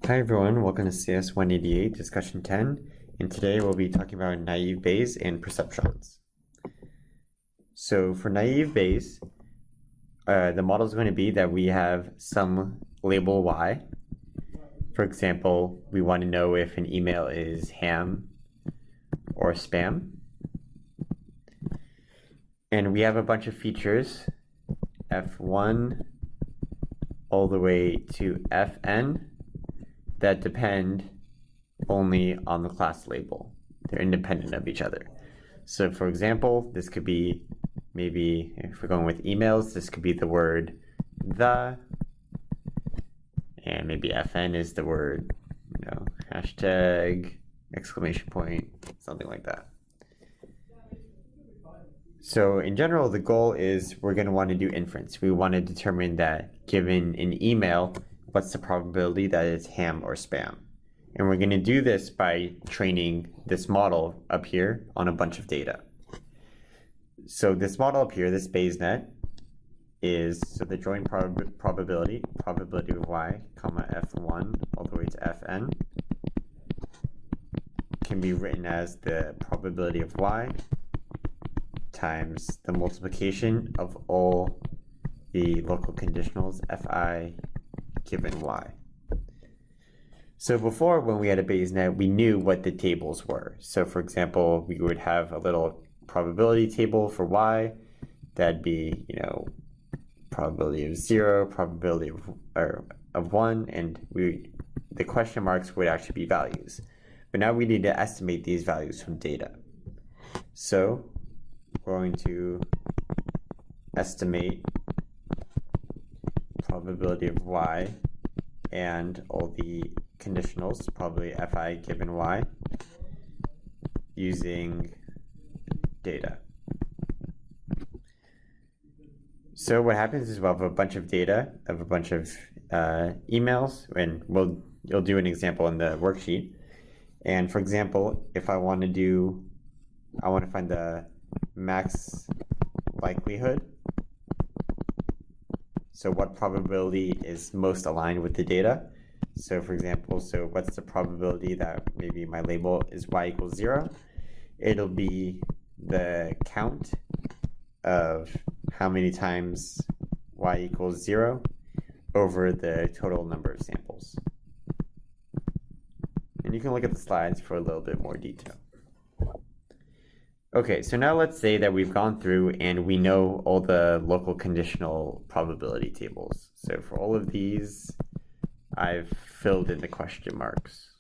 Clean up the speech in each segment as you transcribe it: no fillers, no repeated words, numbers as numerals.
Hi everyone, welcome to CS 188 discussion 10, and today we'll be talking about naive Bayes and perceptrons. So for naive Bayes, the model is going to be that we have some label y. For example, we want to know if an email is ham or spam. And we have a bunch of features, f1 all the way to fn, that depend only on the class label. They're independent of each other. So for example, this could be, maybe if we're going with emails, this could be the word the, and maybe fn is the word, hashtag, exclamation point, something like that. So in general, the goal is we're going to want to do inference. We want to determine that given an email, what's the probability that it's ham or spam? And we're going to do this by training this model up here on a bunch of data. So this model up here, this Bayes-net, is, so the joint probability of y, comma f1 all the way to fn, can be written as the probability of y times the multiplication of all the local conditionals fi given y. So before, when we had a Bayes-net, we knew what the tables were. So for example, we would have a little probability table for y. That'd be, probability of 0, probability of 1, and the question marks would actually be values. But now we need to estimate these values from data. So we're going to estimate probability of y and all the conditionals, probably fi given y, using data. So what happens is we'll have a bunch of data of a bunch of emails, and you'll do an example in the worksheet. And for example, if I want to find the max likelihood, so what probability is most aligned with the data. So for example, what's the probability that maybe my label is y equals 0? It'll be the count of how many times y equals 0 over the total number of samples. And you can look at the slides for a little bit more detail. Okay, so now let's say that we've gone through and we know all the local conditional probability tables. So for all of these, I've filled in the question marks.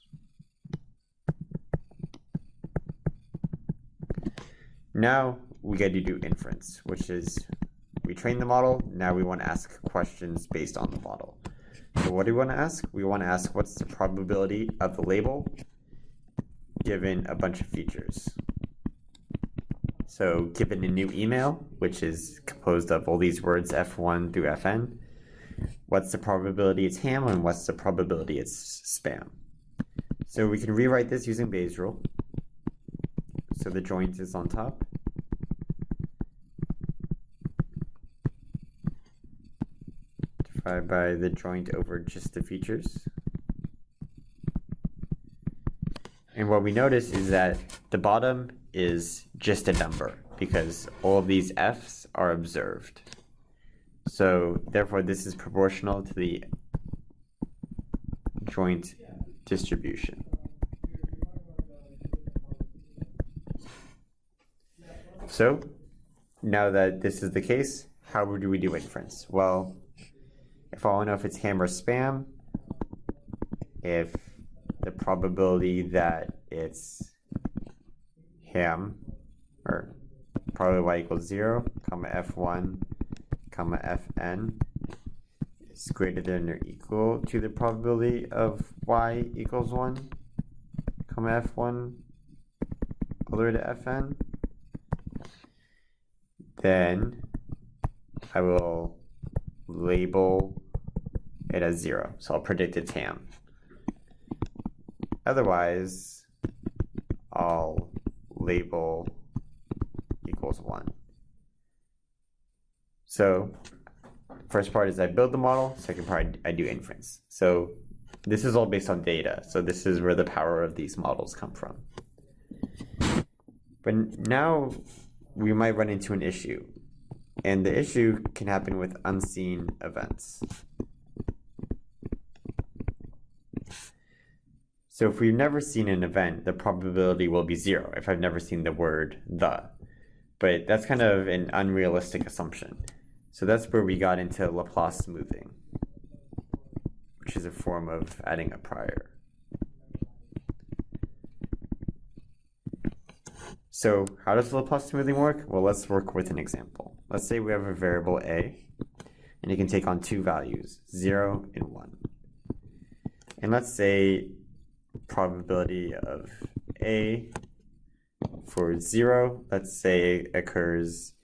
Now we get to do inference, which is we train the model, now we want to ask questions based on the model. So what do we want to ask? We want to ask what's the probability of the label given a bunch of features. So given a new email, which is composed of all these words f1 through fn, what's the probability it's ham and what's the probability it's spam? So we can rewrite this using Bayes' rule. So the joint is on top. Divided by the joint over just the features. And what we notice is that the bottom is just a number because all of these f's are observed. So therefore this is proportional to the joint distribution. So now that this is the case, how do we do inference? Well, if I want to know if it's ham or spam, if the probability that it's ham, or probably y equals 0, comma f1, comma fn, is greater than or equal to the probability of y equals 1, comma f1, all the way to fn, then I will label it as 0. So I'll predict it's ham. Otherwise, I'll label equals 1. So first part is I build the model, second part I do inference. So This is all based on data, so this is where the power of these models come from. But now we might run into an issue, and the issue can happen with unseen events. So if we've never seen an event, the probability will be 0 if I've never seen the word the. But that's kind of an unrealistic assumption. So that's where we got into Laplace smoothing, which is a form of adding a prior. So how does Laplace smoothing work? Well, let's work with an example. Let's say we have a variable a, and it can take on two values, 0 and 1. And let's say probability of a for 0, let's say occurs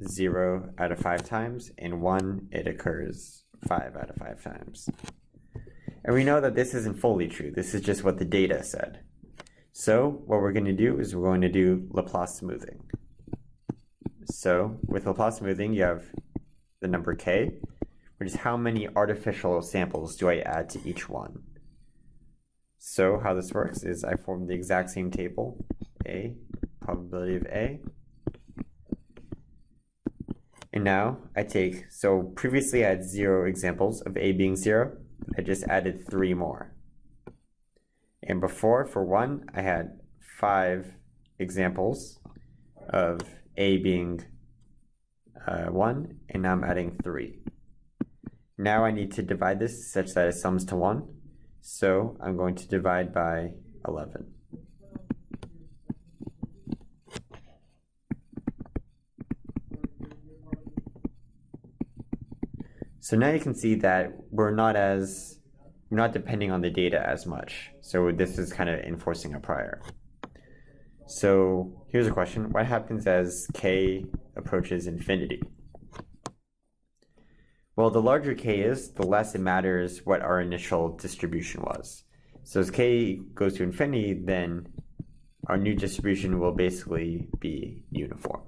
0 out of 5 times, and 1, it occurs 5 out of 5 times. And we know that this isn't fully true. This is just what the data said. So what we're going to do is we're going to do Laplace smoothing. So with Laplace smoothing, you have the number k, which is how many artificial samples do I add to each one. So how this works is I form the exact same table, a, probability of a. And now I take, so previously I had 0 examples of a being 0. I just added 3 more. And before, for 1, I had 5 examples of a being 1, and now I'm adding 3. Now I need to divide this such that it sums to 1. So I'm going to divide by 11. So now you can see that we're not depending on the data as much. So this is kind of enforcing a prior. So here's a question. What happens as k approaches infinity? Well, the larger k is, the less it matters what our initial distribution was. So as k goes to infinity, then our new distribution will basically be uniform.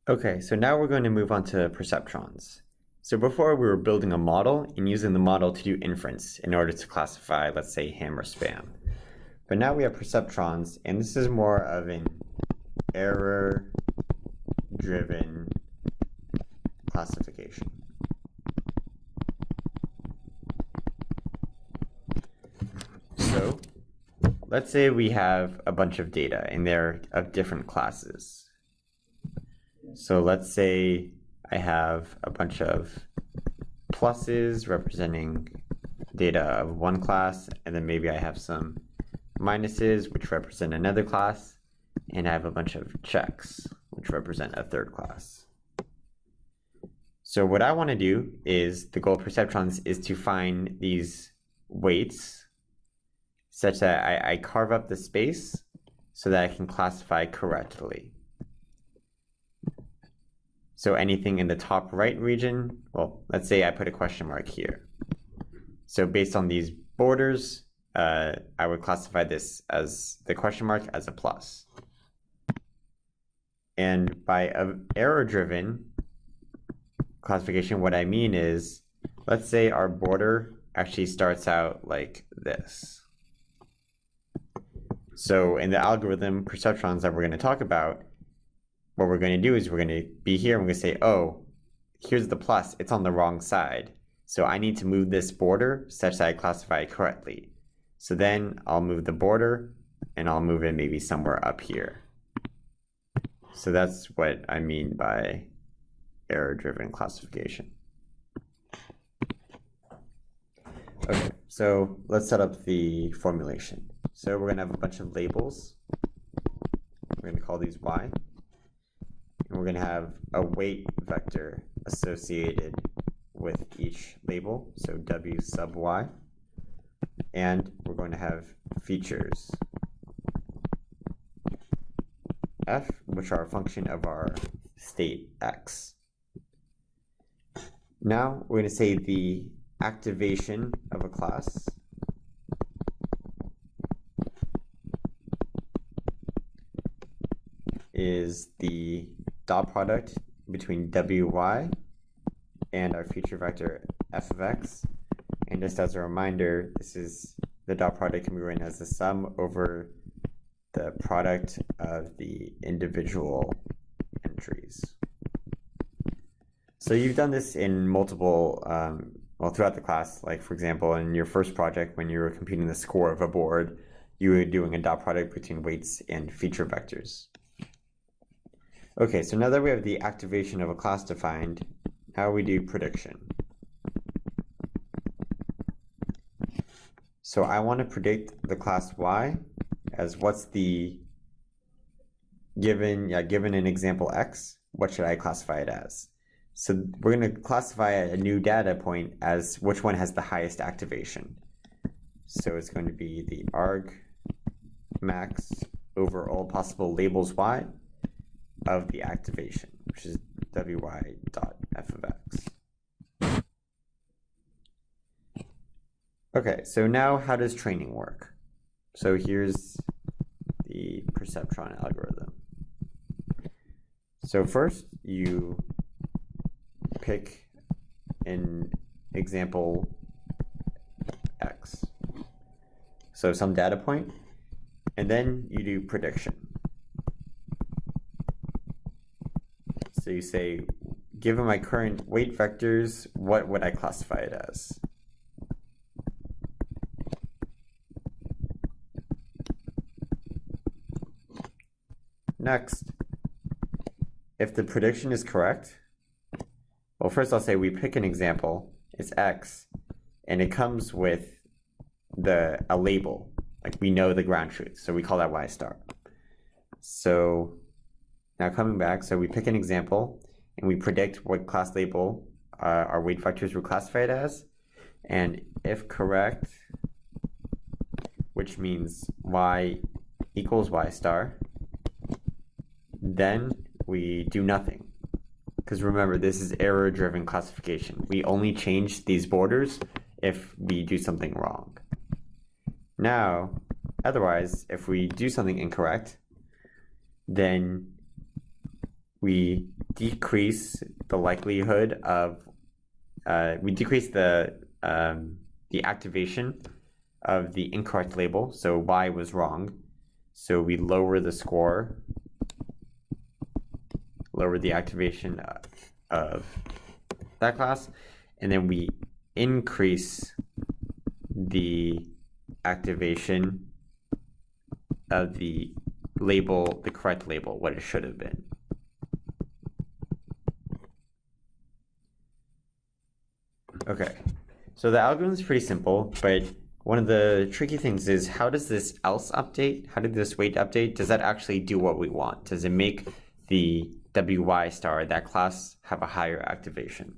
Okay, so now we're going to move on to perceptrons. So before we were building a model and using the model to do inference in order to classify, let's say, ham or spam. But now we have perceptrons, and this is more of an error-driven classification. So let's say we have a bunch of data and they're of different classes. So let's say I have a bunch of pluses representing data of one class, and then maybe I have some minuses which represent another class, and I have a bunch of checks which represent a third class. So what I want to do is, the goal of perceptrons is to find these weights such that I carve up the space so that I can classify correctly. So anything in the top right region, well, let's say I put a question mark here. So based on these borders, I would classify this as the question mark as a plus. And by error-driven classification, what I mean is, let's say our border actually starts out like this. So in the algorithm perceptrons that we're going to talk about, what we're going to do is we're going to be here and we're going to say, oh, here's the plus, it's on the wrong side. So I need to move this border such that I classify it correctly. So then I'll move the border and I'll move it maybe somewhere up here. So that's what I mean by error-driven classification. Okay, so let's set up the formulation. So we're going to have a bunch of labels. We're going to call these y. And we're going to have a weight vector associated with each label, so w sub y. And we're going to have features f, which are a function of our state x. Now we're going to say the activation of a class is the dot product between wy and our feature vector f of x And just as a reminder, the dot product can be written as the sum over the product of the individual entries. So you've done this in multiple, throughout the class. Like for example, in your first project, when you were computing the score of a board, you were doing a dot product between weights and feature vectors. Okay, so now that we have the activation of a class defined, how we do prediction. So I want to predict the class Y as what's the given an example X, what should I classify it as? So we're going to classify a new data point as which one has the highest activation. So it's going to be the arg max over all possible labels Y of the activation, which is wy dot f of x. Okay, so now how does training work? So here's the Perceptron algorithm. So first you pick an example X, so some data point, and then you do prediction. So you say, given my current weight vectors, what would I classify it as? Next, if the prediction is correct, well, first I'll say we pick an example, it's X, and it comes with a label, like we know the ground truth, so we call that Y star. So now coming back, so we pick an example, and we predict what class label our weight vectors were classified as, and if correct, which means Y equals Y star, then we do nothing. Because remember, this is error-driven classification. We only change these borders if we do something wrong. Now, otherwise, if we do something incorrect, then we decrease the likelihood of, we decrease the activation of the incorrect label. So Y was wrong. So we lower the score, lower the activation of that class, and then we increase the activation of the label, the correct label, what it should have been. Okay, so the algorithm is pretty simple, but one of the tricky things is how does this else update? How did this weight update? Does that actually do what we want? Does it make the wy star, that class, have a higher activation?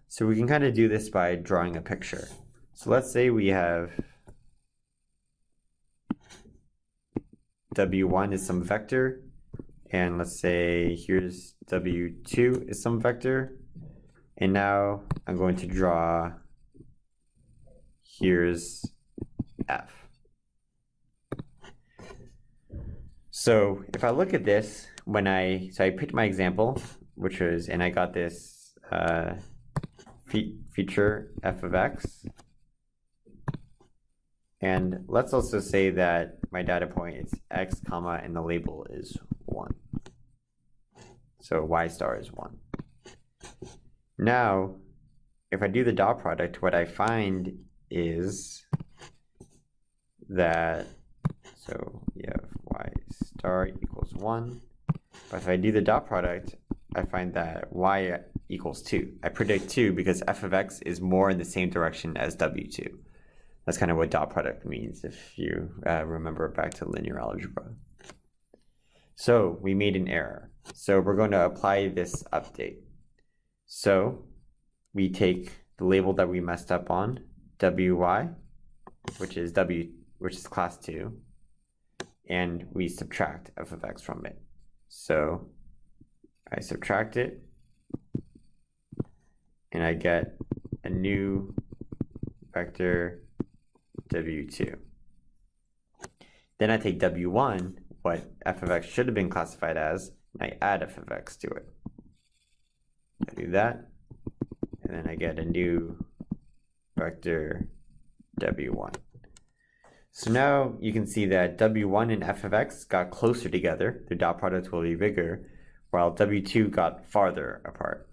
So we can kind of do this by drawing a picture. So let's say we have w1 is some vector, and let's say here's w2 is some vector, and now I'm going to draw, here's f. So if I look at this, I picked my example, which was, and I got this feature f of x, and let's also say that my data point is x comma and the label is 1. So y star is 1. Now, if I do the dot product, what I find is that, so we have y star equals 1. But if I do the dot product, I find that y equals 2. I predict 2 because f of x is more in the same direction as w2. That's kind of what dot product means if you remember back to linear algebra. So we made an error. So we're going to apply this update. So we take the label that we messed up on, wy, which is class 2, and we subtract f of x from it. So I subtract it, and I get a new vector w2. Then I take w1, what f of x should have been classified as, and I add f of x to it. I do that, and then I get a new vector w1. So now you can see that w1 and f of x got closer together. Their dot product will be bigger, while w2 got farther apart.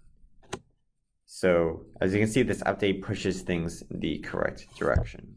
So as you can see, this update pushes things in the correct direction.